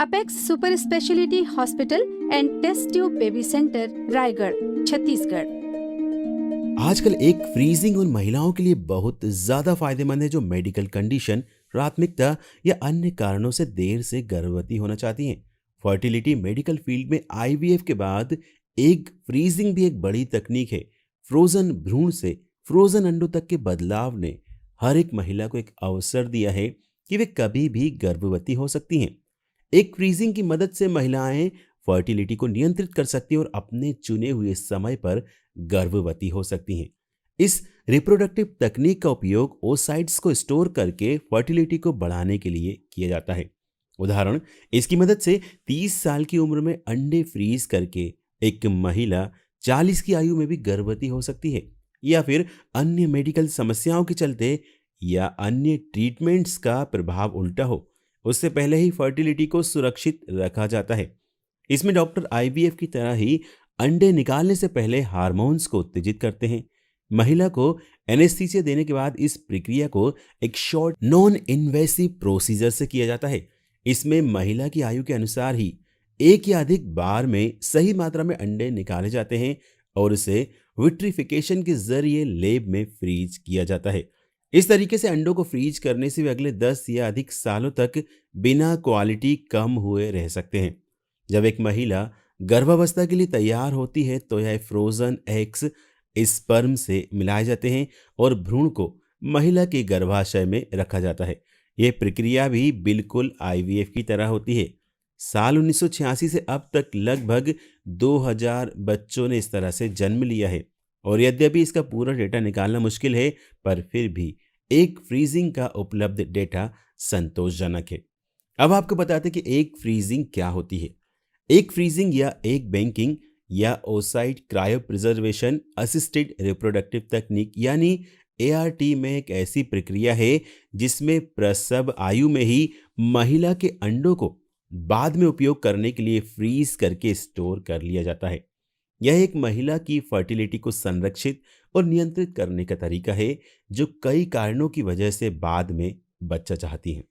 Apex super speciality hospital and test tube baby centre, Raigarh, Chhattisgarh. आजकल एक freezing उन महिलाओं के लिए बहुत ज्यादा फायदेमंद है जो मेडिकल कंडीशन, प्राथमिकता या अन्य कारणों से देर से गर्भवती होना चाहती हैं। फर्टिलिटी मेडिकल फील्ड में आईवीएफ के बाद एग फ्रीजिंग भी एक बड़ी तकनीक है। फ्रोजन भ्रूण से फ्रोजन अंडों तक के बदलाव ने हर एक महिला को एक अवसर दिया है कि वे कभी भी गर्भवती हो सकती हैं। एक फ्रीजिंग की मदद से महिलाएं फर्टिलिटी को नियंत्रित कर सकती हैं और अपने चुने हुए समय पर गर्भवती हो सकती हैं। इस रिप्रोडक्टिव तकनीक का उपयोग ओसाइट्स को स्टोर करके फर्टिलिटी को बढ़ाने के लिए किया जाता है। उदाहरण, इसकी मदद से 30 साल की उम्र में अंडे फ्रीज करके एक महिला 40 की आयु में भी गर्भवती हो सकती है, या फिर अन्य मेडिकल समस्याओं के चलते या अन्य ट्रीटमेंट्स का प्रभाव उल्टा हो, उससे पहले ही फर्टिलिटी को सुरक्षित रखा जाता है। इसमें डॉक्टर आईवीएफ की तरह ही अंडे निकालने से पहले हार्मोन्स को उत्तेजित करते हैं। महिला को एनेस्थीसिया देने के बाद इस प्रक्रिया को एक शॉर्ट नॉन इन्वेसिव प्रोसीजर से किया जाता है। इसमें महिला की आयु के अनुसार ही एक या अधिक बार में सही मात्रा में अंडे निकाले जाते हैं और उसे विट्रिफिकेशन के जरिए लेब में फ्रीज किया जाता है। इस तरीके से अंडों को फ्रीज करने से वे अगले 10 या अधिक सालों तक बिना क्वालिटी कम हुए रह सकते हैं। जब एक महिला गर्भावस्था के लिए तैयार होती है तो यह फ्रोजन एग्स स्पर्म से मिलाए जाते हैं और भ्रूण को महिला के गर्भाशय में रखा जाता है। यह प्रक्रिया भी बिल्कुल आईवीएफ की तरह होती है। साल 1986 से अब तक लगभग 2000 बच्चों ने इस तरह से जन्म लिया है और यद्यपि इसका पूरा डेटा निकालना मुश्किल है, पर फिर भी एक फ्रीजिंग का उपलब्ध डेटा संतोषजनक है। अब आपको बताते हैं कि एग फ्रीजिंग क्या होती है। एग फ्रीजिंग या एग बैंकिंग या oocyte cryo preservation assisted reproductive तकनीक यानी एआरटी में एक ऐसी प्रक्रिया है जिसमें प्रसव आयु में ही महिला के अंडों को बाद में उपयोग करने के लिए फ्रीज करके स्टोर कर लिया जाता है। यह एक महिला की फर्टिलिटी को संरक्षित और नियंत्रित करने का तरीका है जो कई कारणों की वजह से बाद में बच्चा चाहती है।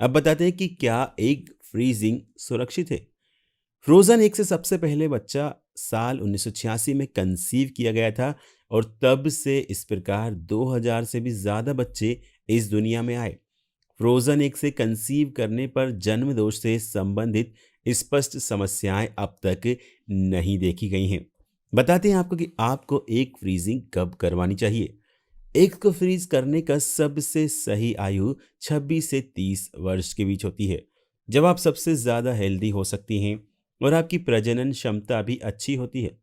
अब बताते हैं कि क्या एग फ्रीजिंग सुरक्षित है। फ्रोजन एग से सबसे पहले बच्चा साल 1986 में कंसीव किया गया था और तब से इस प्रकार 2000 से भी ज्यादा बच्चे इस दुनिया में आए। फ्रोजन एग से कंसीव करने पर जन्म दोष से संबंधित स्पष्ट समस्याएं अब तक नहीं देखी गई हैं। बताते हैं आपको कि आपको एग फ्रीजिंग कब करवानी चाहिए। एग को फ्रीज करने का सबसे सही आयु 26 से 30 वर्ष के बीच होती है, जब आप सबसे ज्यादा हेल्दी हो सकती हैं और आपकी प्रजनन क्षमता भी अच्छी होती है,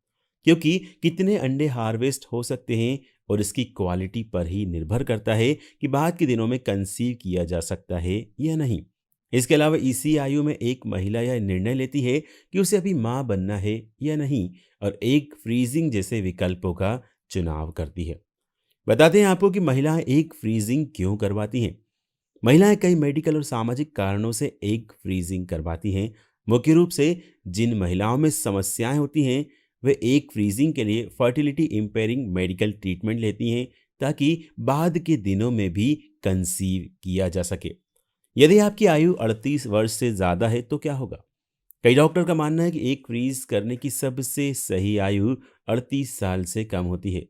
क्योंकि कितने अंडे हार्वेस्ट हो सकते हैं और इसकी क्वालिटी पर ही निर्भर करता है कि बाद के दिनों में कंसीव किया जा सकता है या नहीं। इसके अलावा इसी आयु में एक महिला यह निर्णय लेती है कि उसे अभी मां बनना है या नहीं और एग फ्रीजिंग जैसे विकल्पों का चुनाव करती है। बताते हैं आपको कि महिलाएं एग फ्रीजिंग क्यों करवाती हैं। महिलाएं कई मेडिकल और सामाजिक कारणों से एग फ्रीजिंग करवाती हैं। मुख्य रूप से जिन महिलाओं में समस्याएं होती हैं वे एग फ्रीजिंग के लिए फर्टिलिटी इंपेयरिंग मेडिकल ट्रीटमेंट लेती हैं ताकि बाद के दिनों में भी कंसीव किया जा सके। यदि आपकी आयु 38 वर्ष से ज़्यादा है तो क्या होगा। कई डॉक्टर का मानना है कि एग फ्रीज करने की सबसे सही आयु 38 साल से कम होती है।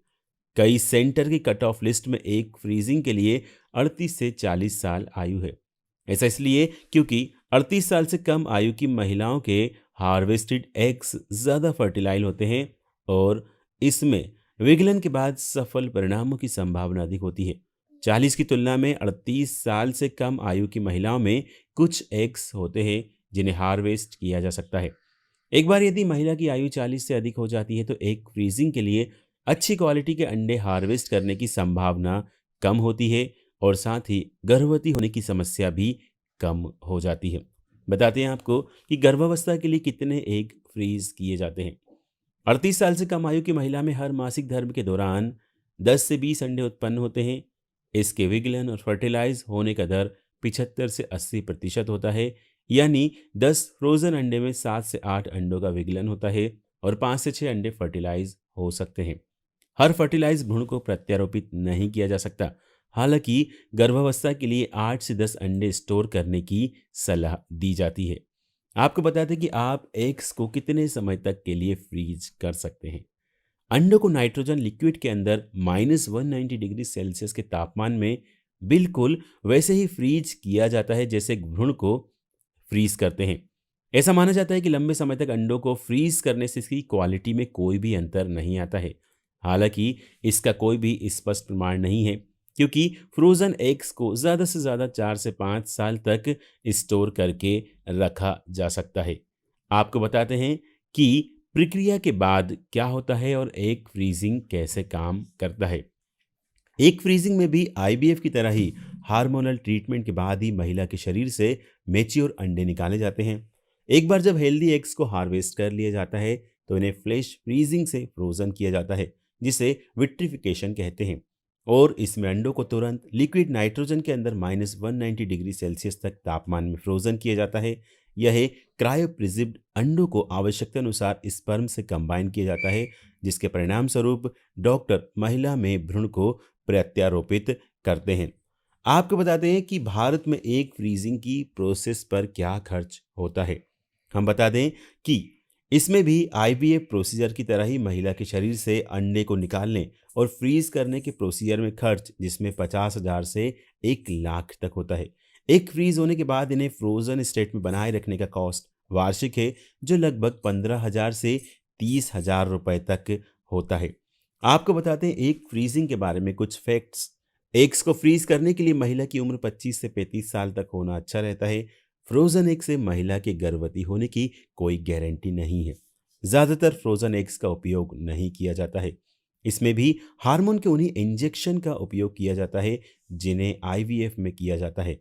कई सेंटर की कट ऑफ लिस्ट में एग फ्रीजिंग के लिए 38 से 40 साल आयु है। ऐसा इसलिए क्योंकि 38 साल से कम आयु की महिलाओं के हार्वेस्टेड एग्स ज़्यादा फर्टिलाइल होते हैं और इसमें विकलन के बाद सफल परिणामों की संभावना अधिक होती है। 40 की तुलना में 38 साल से कम आयु की महिलाओं में कुछ एग्स होते हैं जिन्हें हार्वेस्ट किया जा सकता है। एक बार यदि महिला की आयु 40 से अधिक हो जाती है तो एग फ्रीजिंग के लिए अच्छी क्वालिटी के अंडे हार्वेस्ट करने की संभावना कम होती है और साथ ही गर्भवती होने की समस्या भी कम हो जाती है। बताते हैं आपको कि गर्भावस्था के लिए कितने एग फ्रीज किए जाते हैं। 38 साल से कम आयु की महिला में हर मासिक धर्म के दौरान 10 से 20 अंडे उत्पन्न होते हैं। इसके विगलन और फर्टिलाइज होने का दर 75 से 80% होता है, यानी 10 फ्रोजन अंडे में 7 से 8 अंडों का विगलन होता है और 5 से 6 अंडे फर्टिलाइज हो सकते हैं। हर फर्टिलाइज भ्रूण को प्रत्यारोपित नहीं किया जा सकता। हालांकि गर्भावस्था के लिए 8 से 10 अंडे स्टोर करने की सलाह दी जाती है। आपको बता दें कि आप एग्स को कितने समय तक के लिए फ्रीज कर सकते हैं। अंडों को नाइट्रोजन लिक्विड के अंदर -190 डिग्री सेल्सियस के तापमान में बिल्कुल वैसे ही फ्रीज किया जाता है जैसे भ्रूण को फ्रीज करते हैं। ऐसा माना जाता है कि लंबे समय तक अंडों को फ्रीज करने से इसकी क्वालिटी में कोई भी अंतर नहीं आता है। हालांकि इसका कोई भी स्पष्ट प्रमाण नहीं है, क्योंकि फ्रोजन एग्स को ज़्यादा से ज़्यादा 4 से 5 साल तक स्टोर करके रखा जा सकता है। आपको बताते हैं कि प्रक्रिया के बाद क्या होता है और एग फ्रीजिंग कैसे काम करता है। एग फ्रीजिंग में भी आईवीएफ की तरह ही हार्मोनल ट्रीटमेंट के बाद ही महिला के शरीर से मैच्योर अंडे निकाले जाते हैं। एक बार जब हेल्दी एग्स को हार्वेस्ट कर लिया जाता है तो इन्हें फ्लैश फ्रीजिंग से फ्रोजन किया जाता है, जिसे विट्रिफिकेशन कहते हैं। और इसमें अंडों को तुरंत लिक्विड नाइट्रोजन के अंदर -190 डिग्री सेल्सियस तक तापमान में फ्रोजन किया जाता है। यह क्रायोप्रिजिब्ड अंडों को आवश्यकता अनुसार स्पर्म से कंबाइन किया जाता है, जिसके परिणाम स्वरूप डॉक्टर महिला में भ्रूण को प्रत्यारोपित करते हैं। आपको बताते हैं कि भारत में एग फ्रीजिंग की प्रोसेस पर क्या खर्च होता है। हम बता दें कि इसमें भी आईवीएफ प्रोसीजर की तरह ही महिला के शरीर से अंडे को निकालने और फ्रीज करने के प्रोसीजर में खर्च, जिसमें 50,000 से 1 लाख तक होता है। एक फ्रीज होने के बाद इन्हें फ्रोजन स्टेट में बनाए रखने का कॉस्ट वार्षिक है, जो लगभग 15,000 से 30,000 रुपए तक होता है। आपको बताते हैं एग फ्रीजिंग के बारे में कुछ फैक्ट्स। एग्स को फ्रीज करने के लिए महिला की उम्र 25 से 35 साल तक होना अच्छा रहता है। फ्रोजन एग से महिला के गर्भवती होने की कोई गारंटी नहीं है। ज़्यादातर फ्रोजन एग्स का उपयोग नहीं किया जाता है। इसमें भी हार्मोन के उन्हीं इंजेक्शन का उपयोग किया जाता है जिन्हें आईवीएफ में किया जाता है।